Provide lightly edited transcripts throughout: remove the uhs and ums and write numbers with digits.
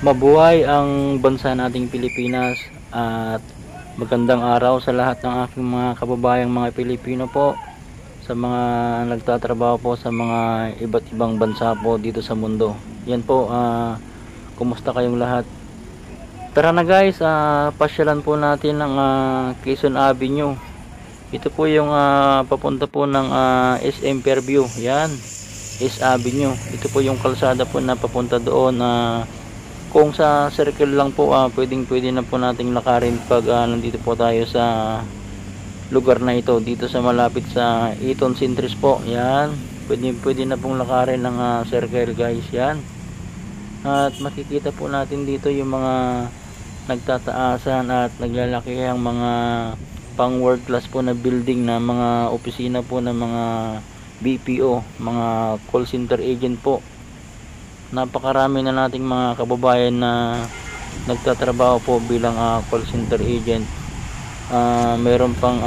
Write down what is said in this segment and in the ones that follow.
Mabuhay ang bansa nating Pilipinas at magandang araw sa lahat ng aking mga kababayang mga Pilipino po, sa mga nagtatrabaho po sa mga iba't ibang bansa po dito sa mundo. Yan po, kumusta kayong lahat? Tara na guys, pasyalan po natin ang Quezon Avenue. Ito po yung papunta po ng SM Fairview. Yan, S Avenue. Ito po yung kalsada po na papunta doon. Kung sa circle lang po, pwede na po nating lakarin pag nandito po tayo sa lugar na ito, dito sa malapit sa Eton Centris po. Yan, pwede na pong lakarin ng circle guys. Yan, at makikita po natin dito yung mga nagtataasan at naglalaki ang mga pang world class po na building na mga opisina po ng mga BPO, mga call center agent po. Napakarami na nating mga kababayan na nagtatrabaho po bilang call center agent. Meron pang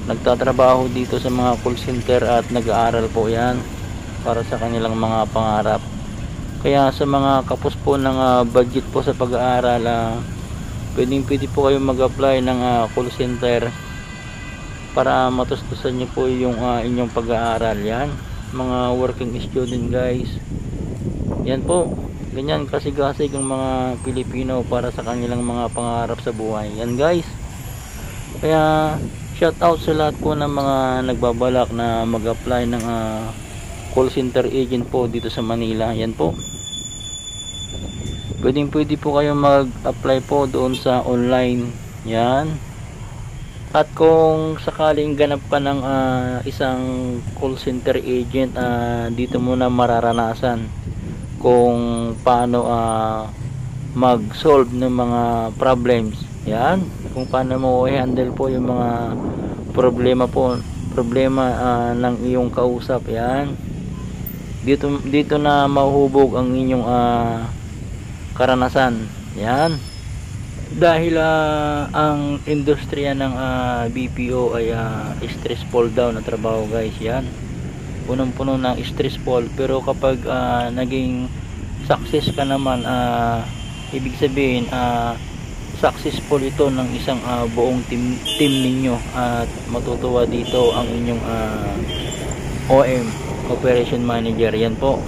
nagtatrabaho dito sa mga call center at nag-aaral po yan para sa kanilang mga pangarap. Kaya sa mga kapos po ng budget po sa pag-aaral, pwede po kayong mag-apply ng call center para matustusan nyo po yung inyong pag-aaral. Yan, mga working student guys. Yan po, ganyan kasigasig ang mga Pilipino para sa kanilang mga pangarap sa buhay. Yan guys, kaya shout out sa lahat po ng mga nagbabalak na mag-apply ng call center agent po dito sa Manila. Yan po, pwede po kayong mag-apply po doon sa online. Yan. At kung sakaling ganap ka ng isang call center agent, dito muna mararanasan kung paano mag-solve ng mga problems. Yan, kung paano mo i-handle po yung mga problema ng iyong kausap. Yan, dito na mahuhubog ang inyong karanasan. Yan, dahil ang industriya ng BPO ay stressful daw na trabaho guys. Yan, punong-puno ng stressful, pero kapag naging success ka naman, ibig sabihin successful ito ng isang buong team ninyo, at matutuwa dito ang inyong OM, Operation Manager. Yan po.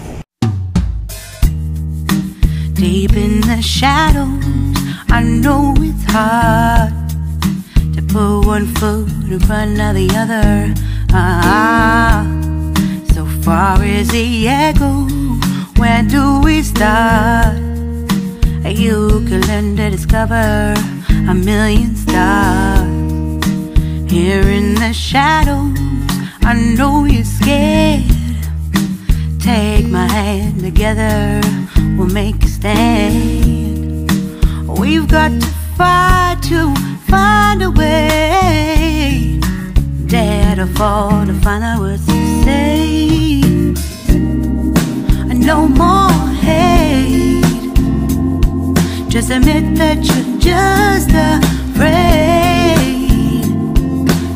Deep in the shadows, I know it's hard to put one foot in front of the other. So far as the echo, where do we start? You can learn to discover a million stars. Here in the shadows, I know you're scared. Take my hand, together we'll make a stand. We've got to fight to find a way. Dare to fall to find out what to say. No more hate. Just admit that you're just afraid.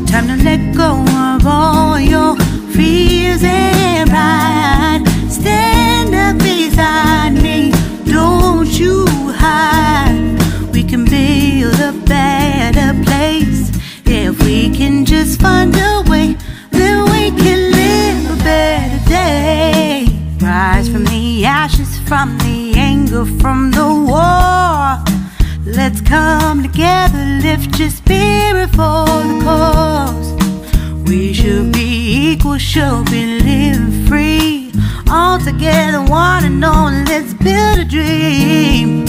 Time to let go of all your fears and pride. Stand up beside me, don't you hide. We can build a better place. If we can just find a way, then we can live a better day. Rise from the ashes, from the anger, from the war. Let's come together, lift your spirit for the cause. We should be equal, should be living free. All together, one and all, let's build a dream.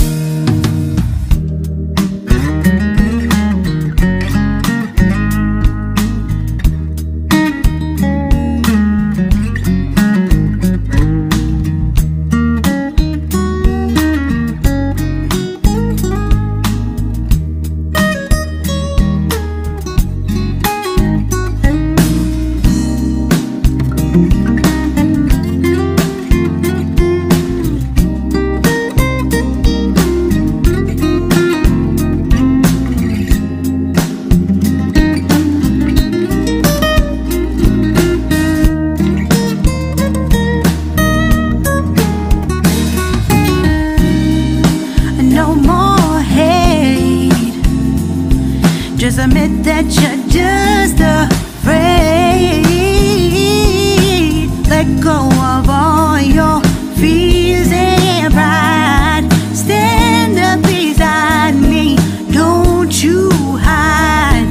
that you're just afraid. Let go of all your fears and pride. Stand up beside me, don't you hide.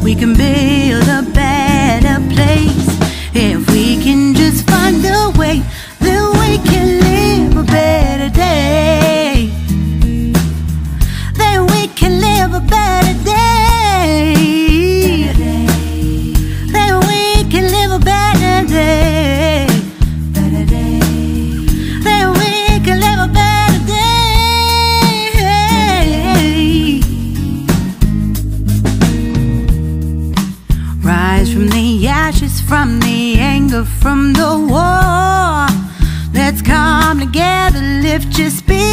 We can build a better place if we can just find a way. Then we can live a better day. Then we can live a better day. Then we can live a better day. Then we can live a better day. Rise from the ashes, from the anger, from the war. Let's come together, lift your spirit.